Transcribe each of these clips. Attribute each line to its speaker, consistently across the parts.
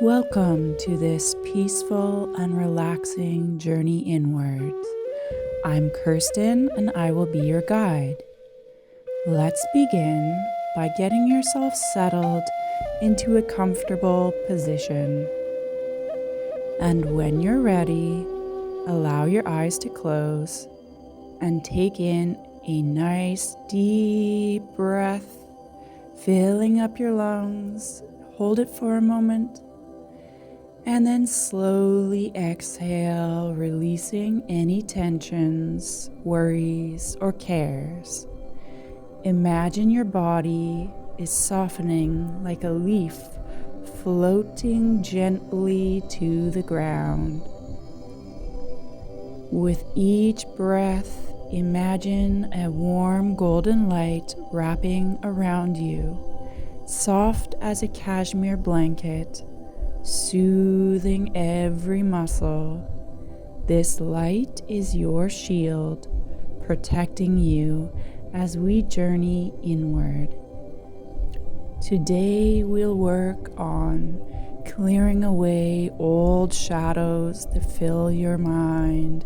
Speaker 1: Welcome to this peaceful and relaxing journey inwards. I'm Kirsten and I will be your guide. Let's begin by getting yourself settled into a comfortable position. And when you're ready, allow your eyes to close and take in a nice deep breath, filling up your lungs. Hold it for a moment. And then slowly exhale, releasing any tensions, worries, or cares. Imagine your body is softening like a leaf, floating gently to the ground. With each breath, imagine a warm golden light wrapping around you, soft as a cashmere blanket, soothing every muscle. This light is your shield, protecting you as we journey inward. Today we'll work on clearing away old shadows that fill your mind,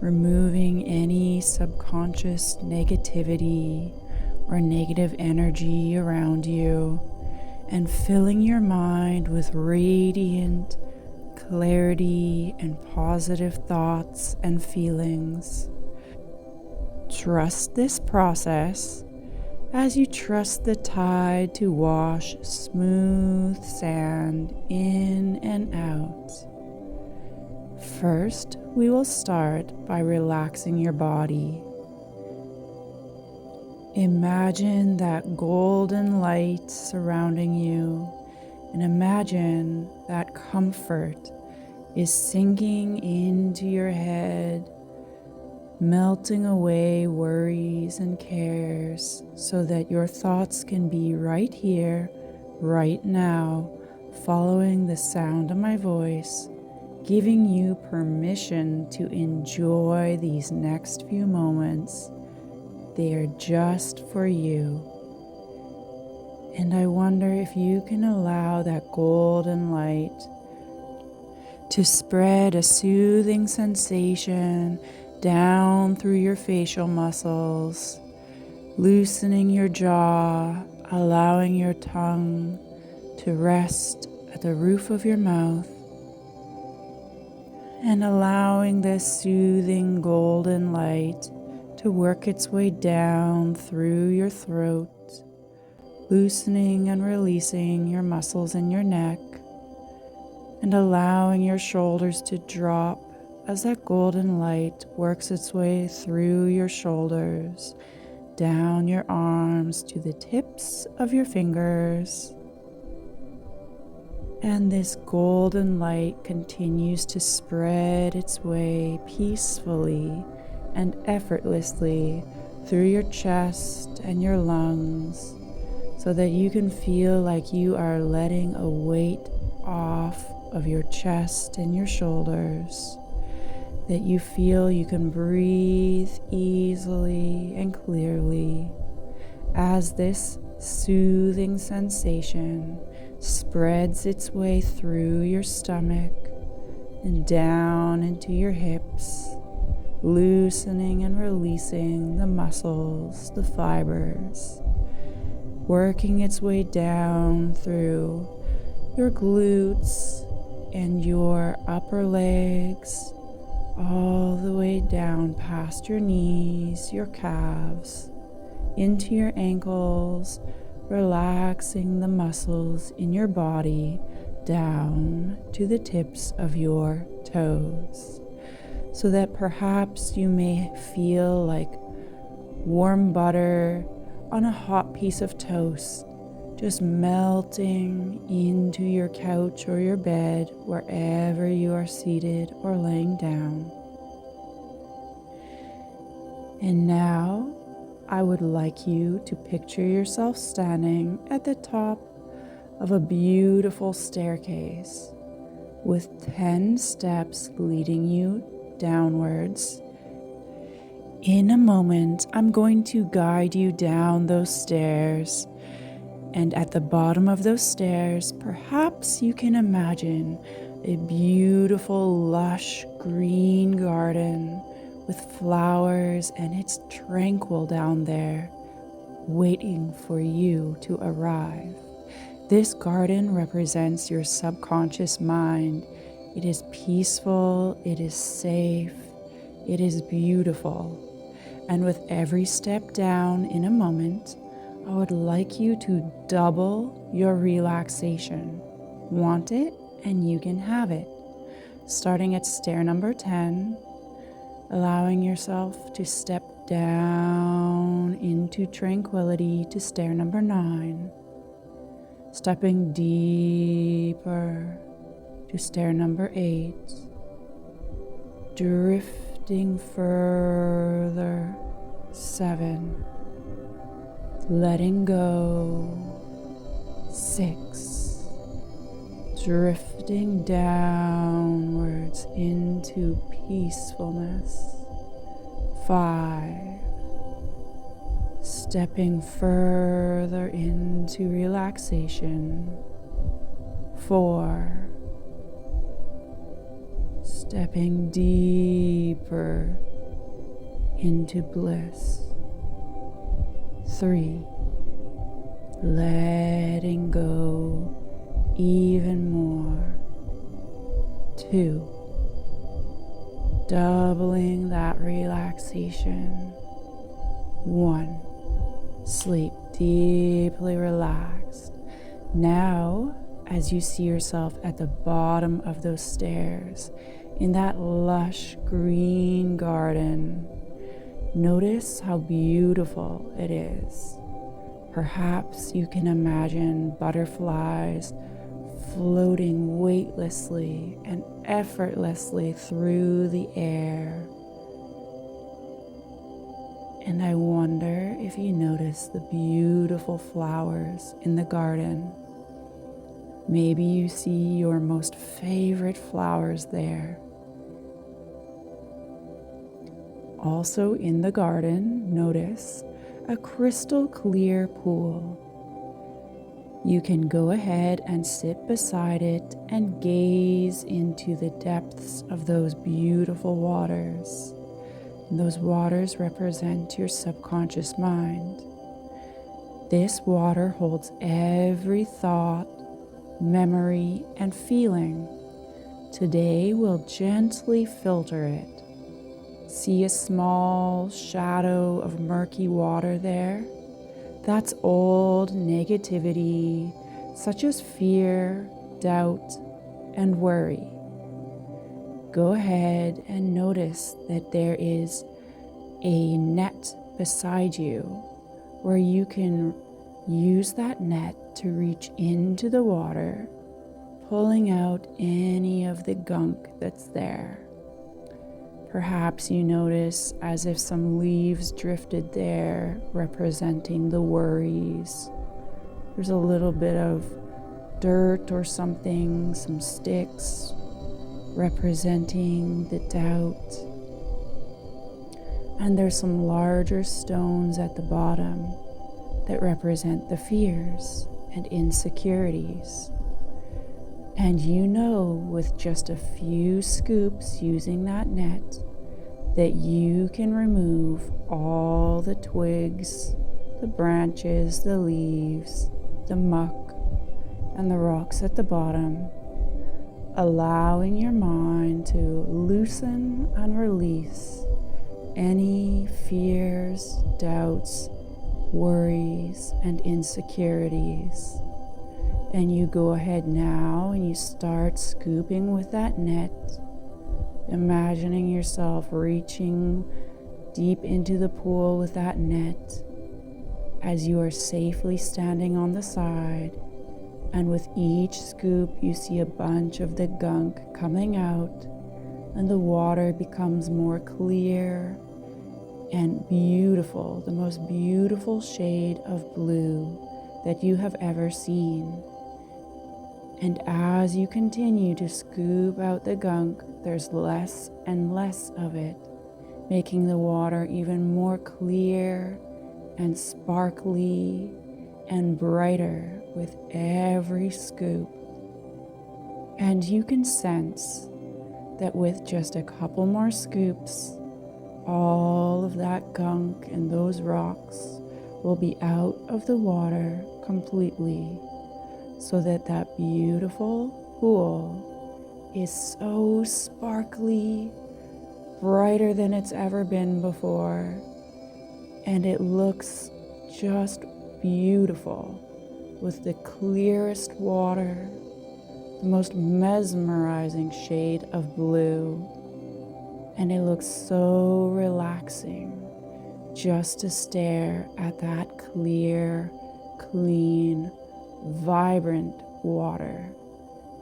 Speaker 1: removing any subconscious negativity or negative energy around you, and filling your mind with radiant clarity and positive thoughts and feelings. Trust this process as you trust the tide to wash smooth sand in and out. First, we will start by relaxing your body. Imagine that golden light surrounding you, and imagine that comfort is sinking into your head, melting away worries and cares so that your thoughts can be right here, right now, following the sound of my voice, giving you permission to enjoy these next few moments. They are just for you. And I wonder if you can allow that golden light to spread a soothing sensation down through your facial muscles, loosening your jaw, allowing your tongue to rest at the roof of your mouth, and allowing this soothing golden light to work its way down through your throat, loosening and releasing your muscles in your neck, and allowing your shoulders to drop as that golden light works its way through your shoulders, down your arms to the tips of your fingers. And this golden light continues to spread its way peacefully and effortlessly through your chest and your lungs, so that you can feel like you are letting a weight off of your chest and your shoulders, that you feel you can breathe easily and clearly as this soothing sensation spreads its way through your stomach and down into your hips, loosening and releasing the muscles, the fibers, working its way down through your glutes and your upper legs, all the way down past your knees, your calves, into your ankles, relaxing the muscles in your body down to the tips of your toes, so that perhaps you may feel like warm butter on a hot piece of toast, just melting into your couch or your bed, wherever you are seated or laying down. And now, I would like you to picture yourself standing at the top of a beautiful staircase with 10 steps leading you downwards. In a moment, I'm going to guide you down those stairs, And at the bottom of those stairs, perhaps you can imagine a beautiful, lush green garden with flowers, and it's tranquil down there, waiting for you to arrive. This garden represents your subconscious mind. It is peaceful, it is safe, it is beautiful. And with every step down in a moment, I would like you to double your relaxation. Want it, and you can have it. Starting at stair number 10, allowing yourself to step down into tranquility to stair number 9. Stepping deeper to stair number 8. Drifting further, 7. Letting go, 6. Drifting downwards into peacefulness, 5. Stepping further into relaxation, 4. Stepping deeper into bliss, 3. Letting go even more, 2. Doubling that relaxation, 1. Sleep deeply relaxed. Now, as you see yourself at the bottom of those stairs, in that lush green garden, notice how beautiful it is. Perhaps you can imagine butterflies floating weightlessly and effortlessly through the air. And I wonder if you notice the beautiful flowers in the garden. Maybe you see your most favorite flowers there. Also in the garden, notice a crystal clear pool. You can go ahead and sit beside it and gaze into the depths of those beautiful waters. And those waters represent your subconscious mind. This water holds every thought, memory, and feeling. Today we'll gently filter it. See a small shadow of murky water there? That's old negativity, such as fear, doubt, and worry. Go ahead and notice that there is a net beside you where you can use that net to reach into the water, pulling out any of the gunk that's there. Perhaps you notice as if some leaves drifted there, representing the worries. There's a little bit of dirt or something, some sticks, representing the doubt. And there's some larger stones at the bottom that represent the fears and insecurities. And you know, with just a few scoops using that net, that you can remove all the twigs, the branches, the leaves, the muck, and the rocks at the bottom, allowing your mind to loosen and release any fears, doubts, worries, and insecurities. And you go ahead now and you start scooping with that net, imagining yourself reaching deep into the pool with that net as you are safely standing on the side. And with each scoop, you see a bunch of the gunk coming out, and the water becomes more clear and beautiful, the most beautiful shade of blue that you have ever seen. And as you continue to scoop out the gunk, there's less and less of it, making the water even more clear and sparkly and brighter with every scoop. And you can sense that with just a couple more scoops, all of that gunk and those rocks will be out of the water completely, so that that beautiful pool is so sparkly, brighter than it's ever been before, and it looks just beautiful with the clearest water, the most mesmerizing shade of blue, and it looks so relaxing just to stare at that clear, clean, vibrant water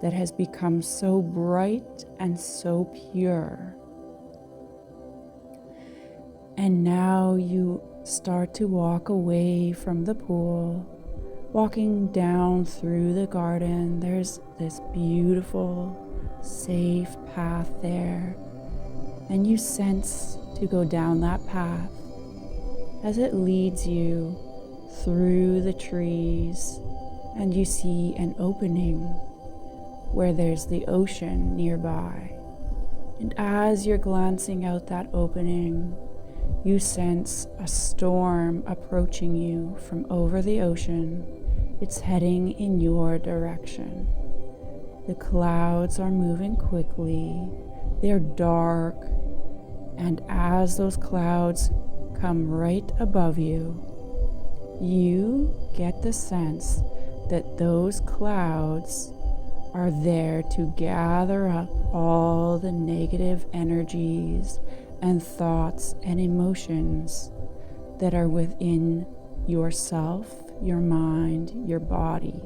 Speaker 1: that has become so bright and so pure. And now you start to walk away from the pool, walking down through the garden. There's this beautiful, safe path there, and you sense to go down that path as it leads you through the trees, and you see an opening where there's the ocean nearby. And as you're glancing out that opening, you sense a storm approaching you from over the ocean. It's heading in your direction. The clouds are moving quickly. They're dark, and as those clouds come right above you, you get the sense that those clouds are there to gather up all the negative energies and thoughts and emotions that are within yourself, your mind, your body.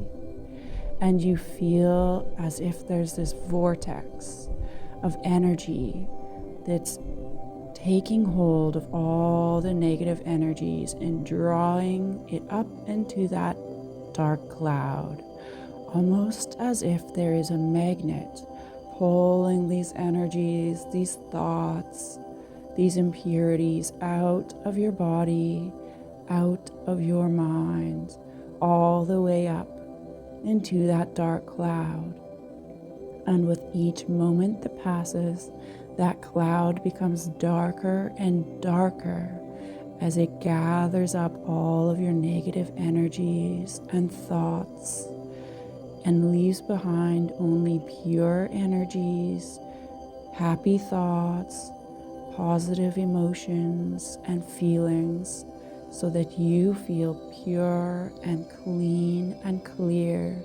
Speaker 1: And you feel as if there's this vortex of energy that's taking hold of all the negative energies and drawing it up into that dark cloud, almost as if there is a magnet pulling these energies, these thoughts, these impurities out of your body, out of your mind, all the way up into that dark cloud. And with each moment that passes, that cloud becomes darker and darker as it gathers up all of your negative energies and thoughts and leaves behind only pure energies, happy thoughts, positive emotions and feelings, so that you feel pure and clean and clear,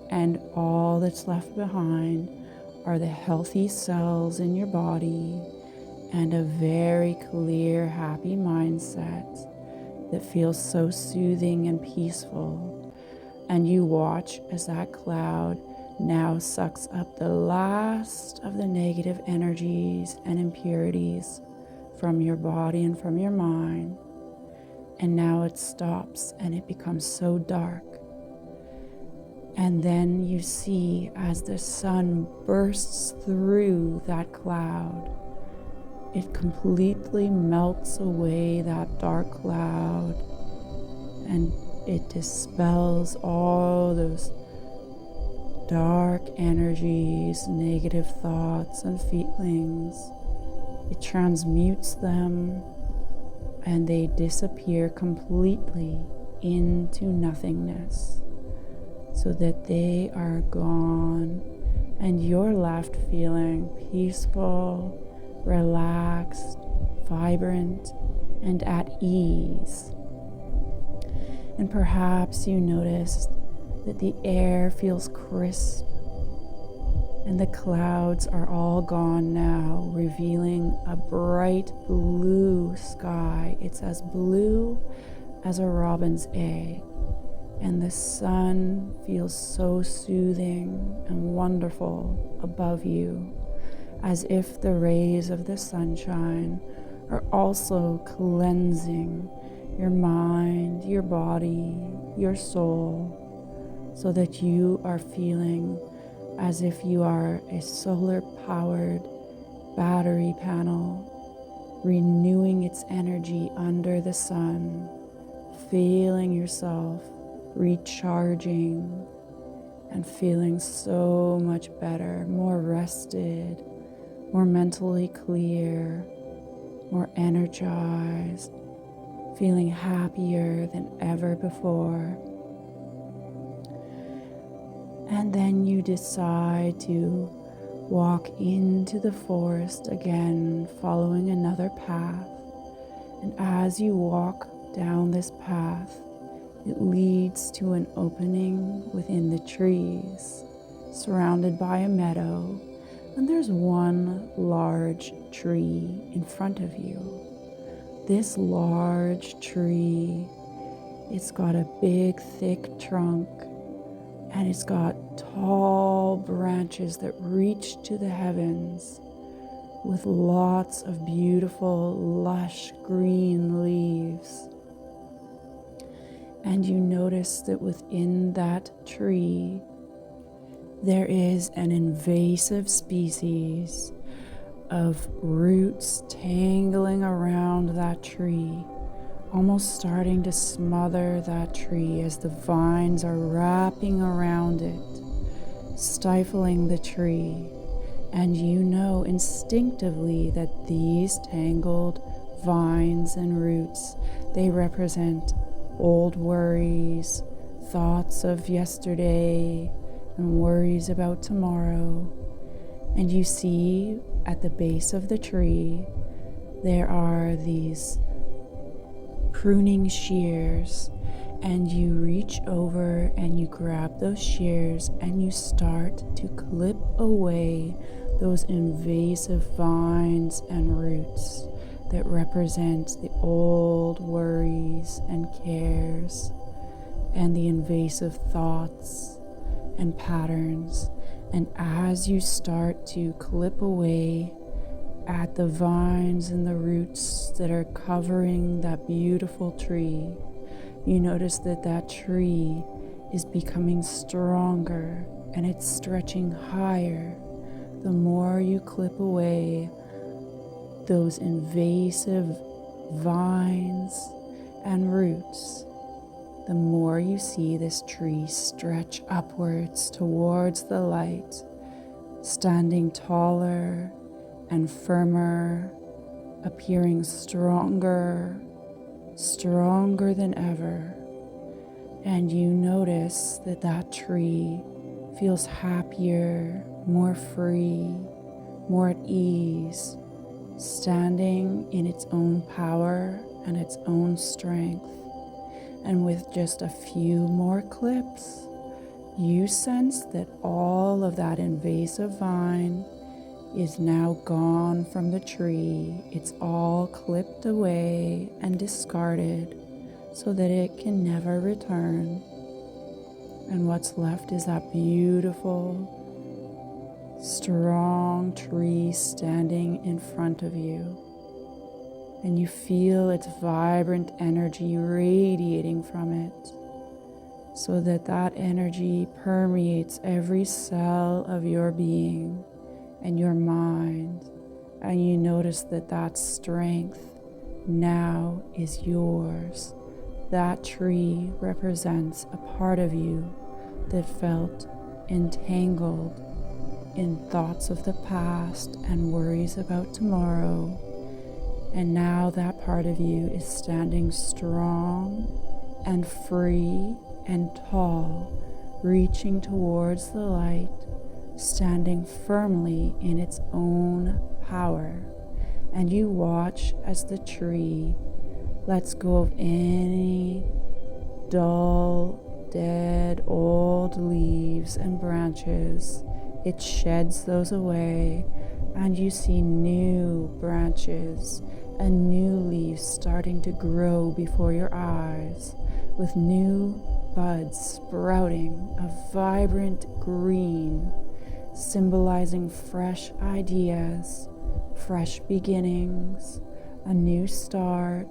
Speaker 1: and all that's left behind are the healthy cells in your body and a very clear, happy mindset that feels so soothing and peaceful. And you watch as that cloud now sucks up the last of the negative energies and impurities from your body and from your mind. And now it stops and it becomes so dark. And then you see as the sun bursts through that cloud, it completely melts away that dark cloud, and it dispels all those dark energies, negative thoughts and feelings. It transmutes them, and they disappear completely into nothingness, so that they are gone, and you're left feeling peaceful, relaxed, vibrant, and at ease. And perhaps you noticed that the air feels crisp, and the clouds are all gone now, revealing a bright blue sky. It's as blue as a robin's egg. And the sun feels so soothing and wonderful above you, as if the rays of the sunshine are also cleansing your mind, your body, your soul, so that you are feeling as if you are a solar-powered battery panel, renewing its energy under the sun, feeling yourself recharging and feeling so much better, more rested, more mentally clear, more energized, feeling happier than ever before. And then you decide to walk into the forest again, following another path. And as you walk down this path, it leads to an opening within the trees, surrounded by a meadow, and there's one large tree in front of you. This large tree, it's got a big, thick trunk, and it's got tall branches that reach to the heavens with lots of beautiful, lush green leaves. And you notice that within that tree, there is an invasive species of roots tangling around that tree, almost starting to smother that tree as the vines are wrapping around it, stifling the tree. And you know instinctively that these tangled vines and roots, they represent old worries, thoughts of yesterday, and worries about tomorrow. And you see at the base of the tree, there are these pruning shears, and you reach over and you grab those shears and you start to clip away those invasive vines and roots that represent the old worries and cares and the invasive thoughts and patterns. And as you start to clip away at the vines and the roots that are covering that beautiful tree, you notice that that tree is becoming stronger and it's stretching higher. The more you clip away those invasive vines and roots, the more you see this tree stretch upwards towards the light, standing taller and firmer, appearing stronger than ever. And you notice that that tree feels happier, more free, more at ease, standing in its own power and its own strength. And with just a few more clips, you sense that all of that invasive vine is now gone from the tree. It's all clipped away and discarded so that it can never return. And what's left is that beautiful, strong tree standing in front of you. And you feel its vibrant energy radiating from it, so that that energy permeates every cell of your being and your mind. And you notice that that strength now is yours. That tree represents a part of you that felt entangled in thoughts of the past and worries about tomorrow. And now that part of you is standing strong and free and tall, reaching towards the light, standing firmly in its own power. And you watch as the tree lets go of any dull, dead, old leaves and branches. It sheds those away, and you see new branches and new leaves starting to grow before your eyes, with new buds sprouting of vibrant green, symbolizing fresh ideas, fresh beginnings, a new start,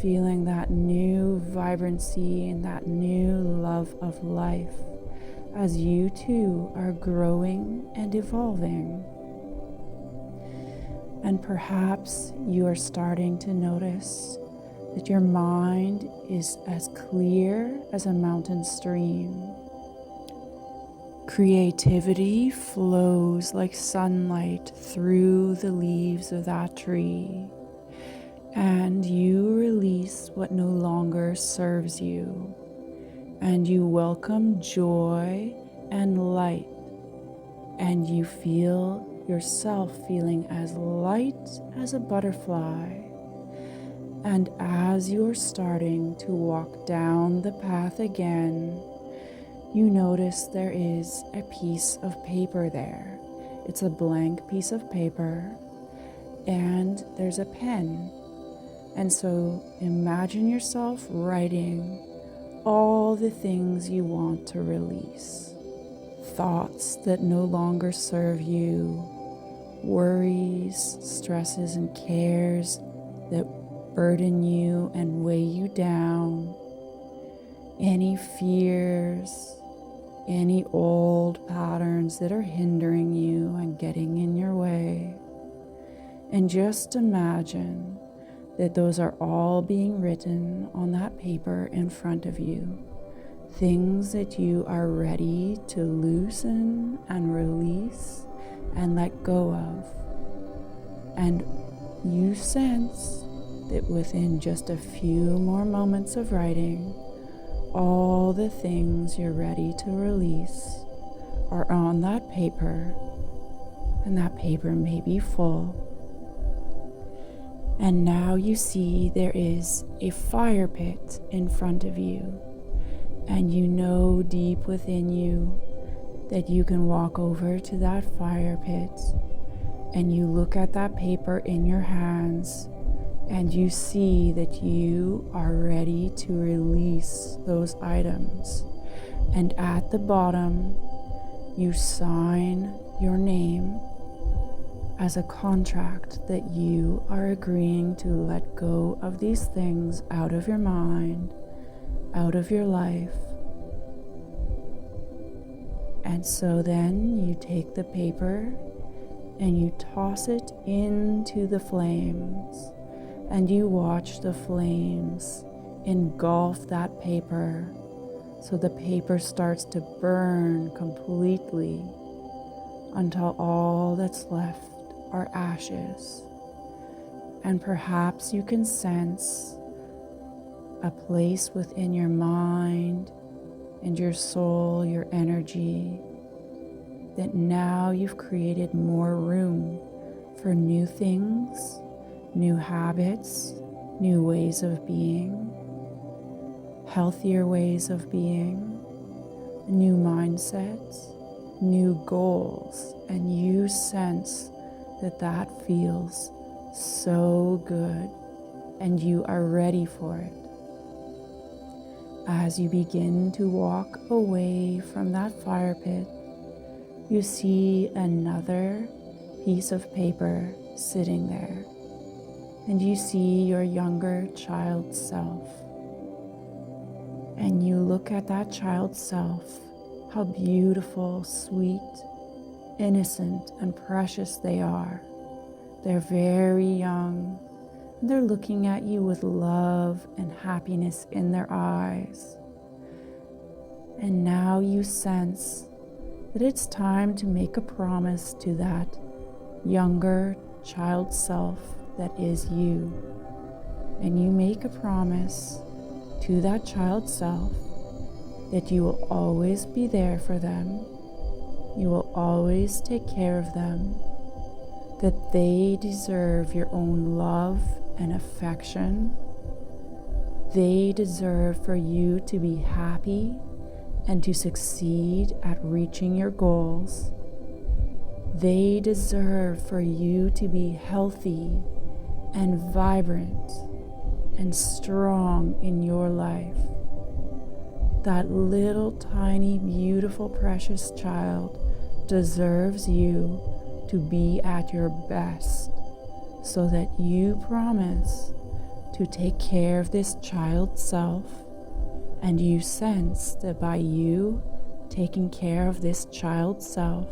Speaker 1: feeling that new vibrancy and that new love of life as you too are growing and evolving. And perhaps you are starting to notice that your mind is as clear as a mountain stream. Creativity flows like sunlight through the leaves of that tree, and you release what no longer serves you, and you welcome joy and light, and you feel yourself feeling as light as a butterfly. And as you're starting to walk down the path again, you notice there is a piece of paper there. It's a blank piece of paper, and there's a pen. And so imagine yourself writing all the things you want to release. Thoughts that no longer serve you, worries, stresses, and cares that burden you and weigh you down, any fears, any old patterns that are hindering you and getting in your way. And just imagine that those are all being written on that paper in front of you. Things that you are ready to loosen and release and let go of. And you sense that within just a few more moments of writing, all the things you're ready to release are on that paper, and that paper may be full. And now you see there is a fire pit in front of you, and you know deep within you that you can walk over to that fire pit, and you look at that paper in your hands, and you see that you are ready to release those items. And at the bottom, you sign your name as a contract that you are agreeing to let go of these things out of your mind, out of your life. And so then you take the paper and you toss it into the flames. And you watch the flames engulf that paper, so the paper starts to burn completely until all that's left are ashes. And perhaps you can sense a place within your mind and your soul, your energy, that now you've created more room for new things, new habits, new ways of being, healthier ways of being, new mindsets, new goals, and you sense that that feels so good and you are ready for it. As you begin to walk away from that fire pit, you see another piece of paper sitting there. And you see your younger child self. And you look at that child self, how beautiful, sweet, innocent, and precious they are. They're very young. And they're looking at you with love and happiness in their eyes. And now you sense that it's time to make a promise to that younger child self that is you. And you make a promise to that child self that you will always be there for them, you will always take care of them, that they deserve your own love and affection. They deserve for you to be happy and to succeed at reaching your goals. They deserve for you to be healthy and vibrant and strong in your life. That little tiny beautiful precious child deserves you to be at your best, so that you promise to take care of this child self, and you sense that by you taking care of this child self,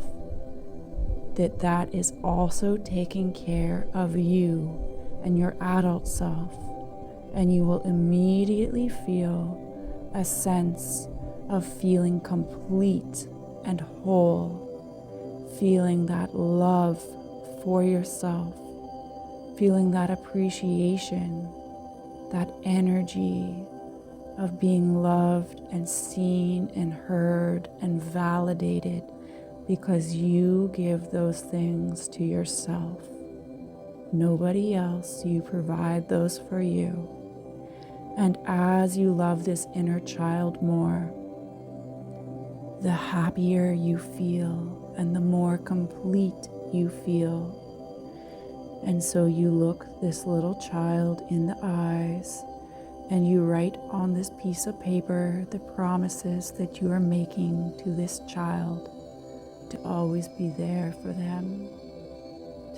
Speaker 1: that is also taking care of you and your adult self, and you will immediately feel a sense of feeling complete and whole, feeling that love for yourself, feeling that appreciation, that energy of being loved and seen and heard and validated because you give those things to yourself. Nobody else, you provide those for you. And as you love this inner child more, the happier you feel and the more complete you feel. And so you look this little child in the eyes and you write on this piece of paper the promises that you are making to this child to always be there for them,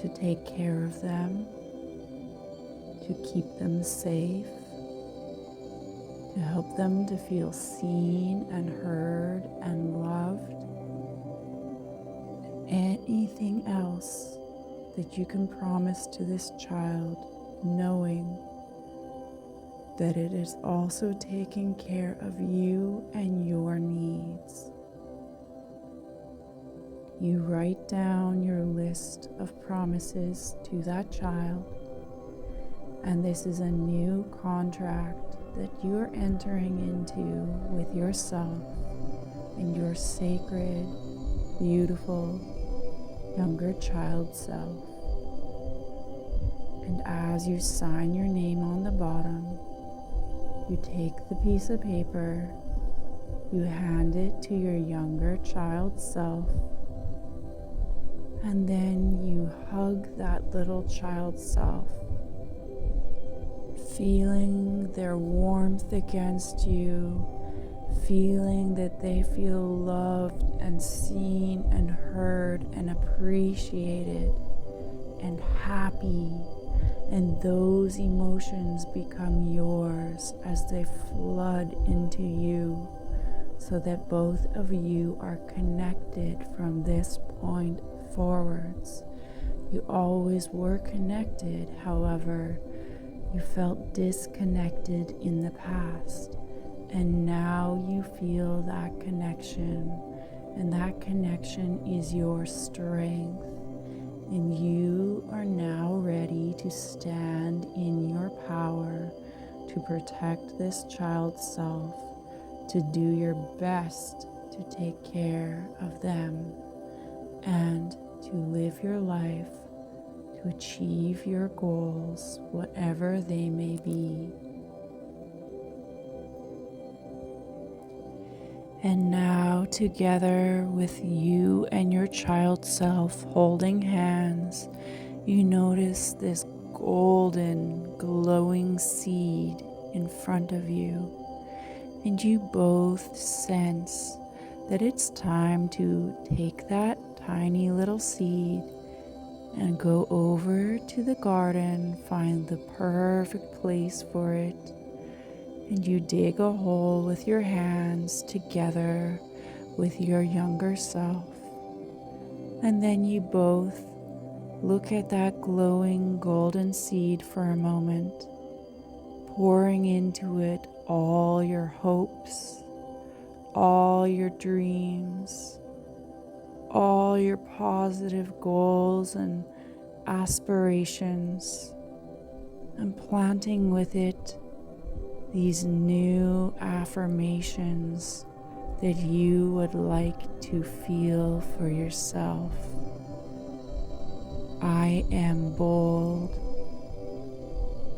Speaker 1: to take care of them, to keep them safe, to help them to feel seen and heard and loved. Anything else that you can promise to this child, knowing that it is also taking care of you and your needs. You write down your list of promises to that child, and this is a new contract that you are entering into with yourself and your sacred, beautiful, younger child self. And as you sign your name on the bottom, you take the piece of paper, you hand it to your younger child self, and then you hug that little child self, feeling their warmth against you, feeling that they feel loved and seen and heard and appreciated and happy. And those emotions become yours as they flood into you, so that both of you are connected from this point forwards. You always were connected, however, you felt disconnected in the past, and now you feel that connection, and that connection is your strength. And you are now ready to stand in your power to protect this child's self, to do your best to take care of them, and to live your life, to achieve your goals, whatever they may be. And now, together with you and your child self holding hands, you notice this golden, glowing seed in front of you. And you both sense that it's time to take that tiny little seed and go over to the garden, find the perfect place for it. And you dig a hole with your hands together with your younger self. And then you both look at that glowing golden seed for a moment, pouring into it all your hopes, all your dreams, all your positive goals and aspirations, and planting with it these new affirmations that you would like to feel for yourself. I am bold.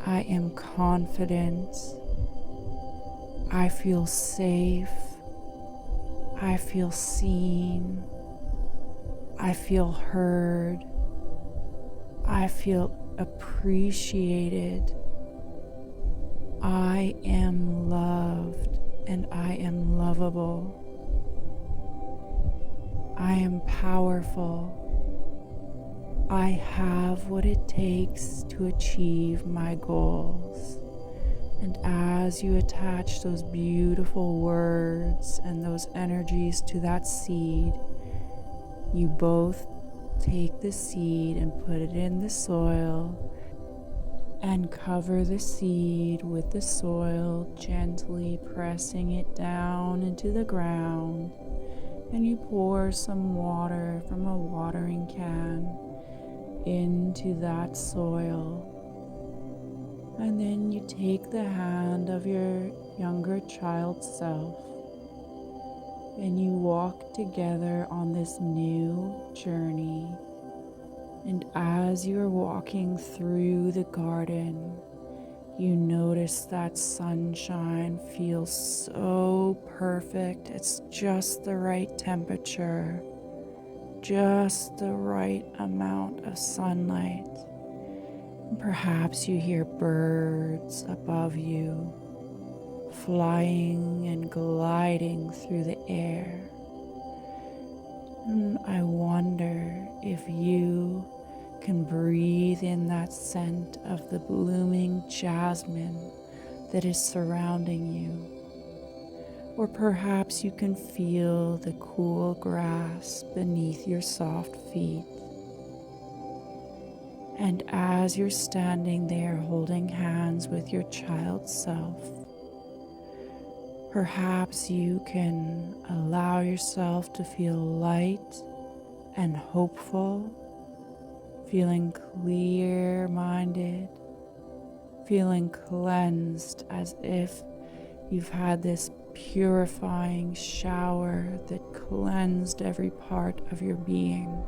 Speaker 1: I am confident. I feel safe. I feel seen. I feel heard. I feel appreciated. I am loved and I am lovable. I am powerful. I have what it takes to achieve my goals. And as you attach those beautiful words and those energies to that seed, you both take the seed and put it in the soil, and cover the seed with the soil, gently pressing it down into the ground. And you pour some water from a watering can into that soil. And then you take the hand of your younger child self and you walk together on this new journey. And as you're walking through the garden, you notice that sunshine feels so perfect. It's just the right temperature, just the right amount of sunlight. And perhaps you hear birds above you, flying and gliding through the air. And I wonder if you can breathe in that scent of the blooming jasmine that is surrounding you. Or perhaps you can feel the cool grass beneath your soft feet. And as you're standing there holding hands with your child self, perhaps you can allow yourself to feel light and hopeful, feeling clear-minded, feeling cleansed as if you've had this purifying shower that cleansed every part of your being,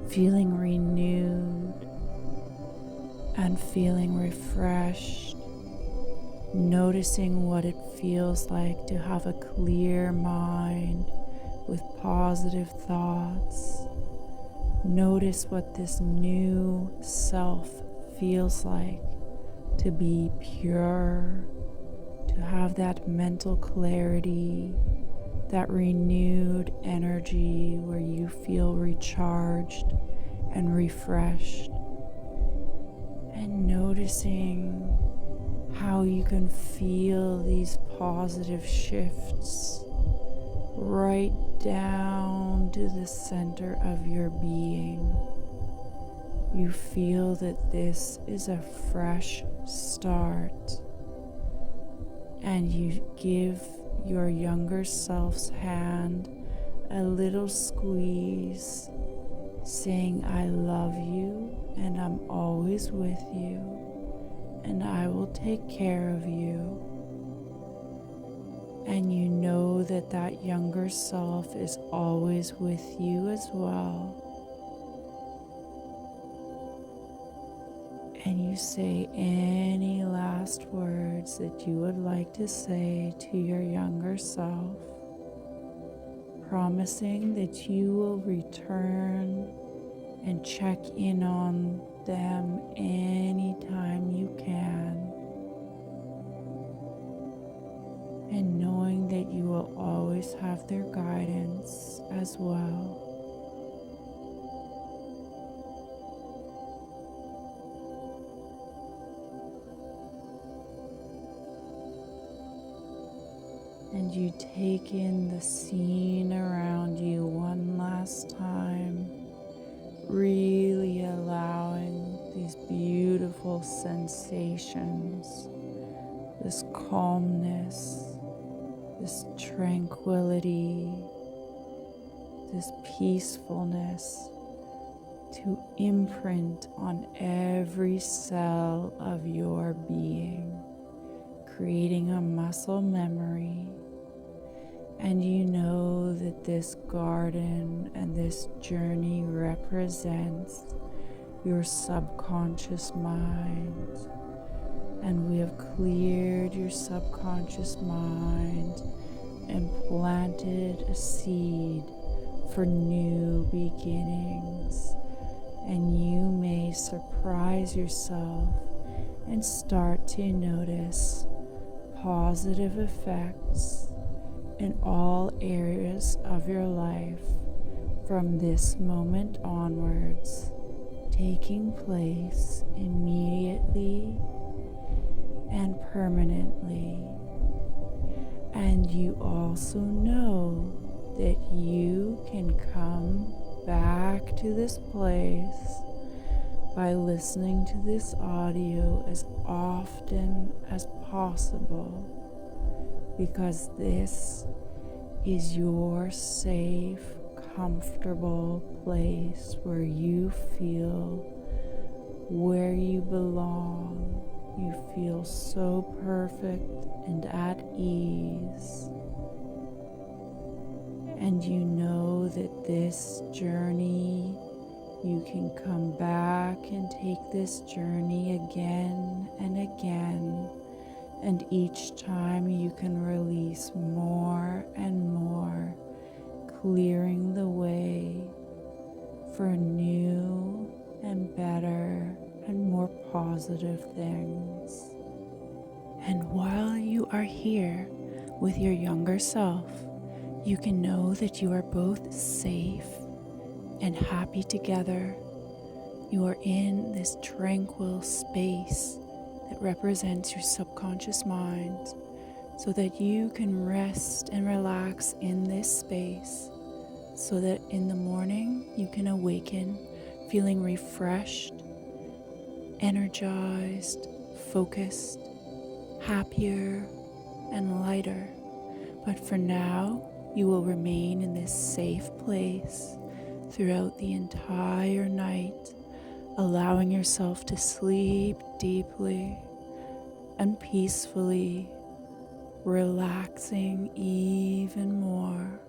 Speaker 1: feeling renewed and feeling refreshed, noticing what it feels like to have a clear mind with positive thoughts. Notice what this new self feels like to be pure, to have that mental clarity, that renewed energy where you feel recharged and refreshed. And noticing how you can feel these positive shifts right down to the center of your being. You feel that this is a fresh start, and you give your younger self's hand a little squeeze, saying, I love you and I'm always with you and I will take care of you. And you know that that younger self is always with you as well. And you say any last words that you would like to say to your younger self, promising that you will return and check in on them anytime you can. And knowing that you will always have their guidance as well. And you take in the scene around you one last time, really allowing these beautiful sensations, this calmness, this tranquility, this peacefulness to imprint on every cell of your being, creating a muscle memory. And you know that this garden and this journey represents your subconscious mind. And we have cleared your subconscious mind and planted a seed for new beginnings. And you may surprise yourself and start to notice positive effects in all areas of your life from this moment onwards, taking place immediately and permanently. And you also know that you can come back to this place by listening to this audio as often as possible, because this is your safe, comfortable place where you feel where you belong. You feel so perfect and at ease. And you know that this journey, you can come back and take this journey again and again. And each time you can release more and more, clearing the way for new and better and more positive things. And while you are here with your younger self, you can know that you are both safe and happy together. You are in this tranquil space that represents your subconscious mind, so that you can rest and relax in this space, so that in the morning you can awaken feeling refreshed, energized, focused, happier, and lighter. But for now, you will remain in this safe place throughout the entire night, allowing yourself to sleep deeply and peacefully, relaxing even more,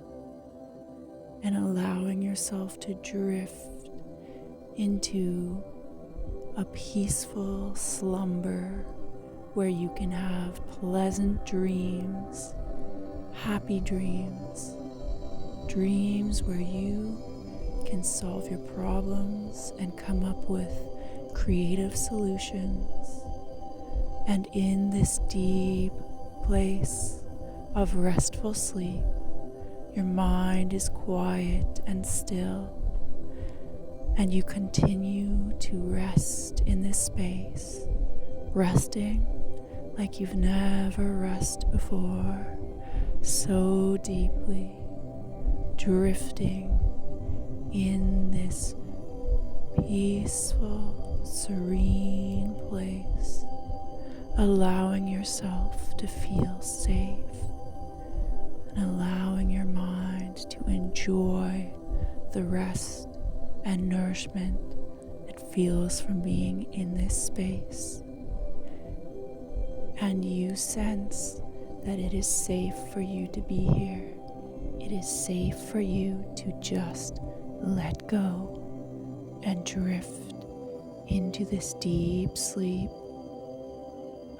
Speaker 1: and allowing yourself to drift into a peaceful slumber where you can have pleasant dreams, happy dreams, dreams where you can solve your problems and come up with creative solutions. And in this deep place of restful sleep, your mind is quiet and still, and you continue to rest in this space, resting like you've never rested before, so deeply, drifting in this peaceful, serene place, allowing yourself to feel safe and allowing your mind to enjoy the rest and nourishment it feels from being in this space. And you sense that it is safe for you to be here. It is safe for you to just let go and drift into this deep sleep,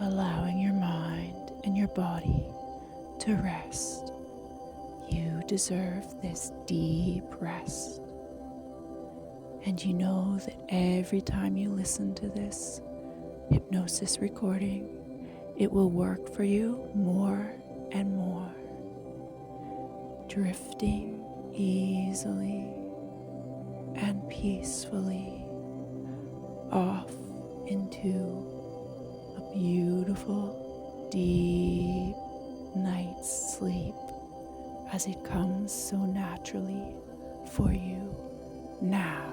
Speaker 1: allowing your mind and your body to rest. You deserve this deep rest. And you know that every time you listen to this hypnosis recording, it will work for you more and more, drifting easily and peacefully off into a beautiful, deep night's sleep as it comes so naturally for you now.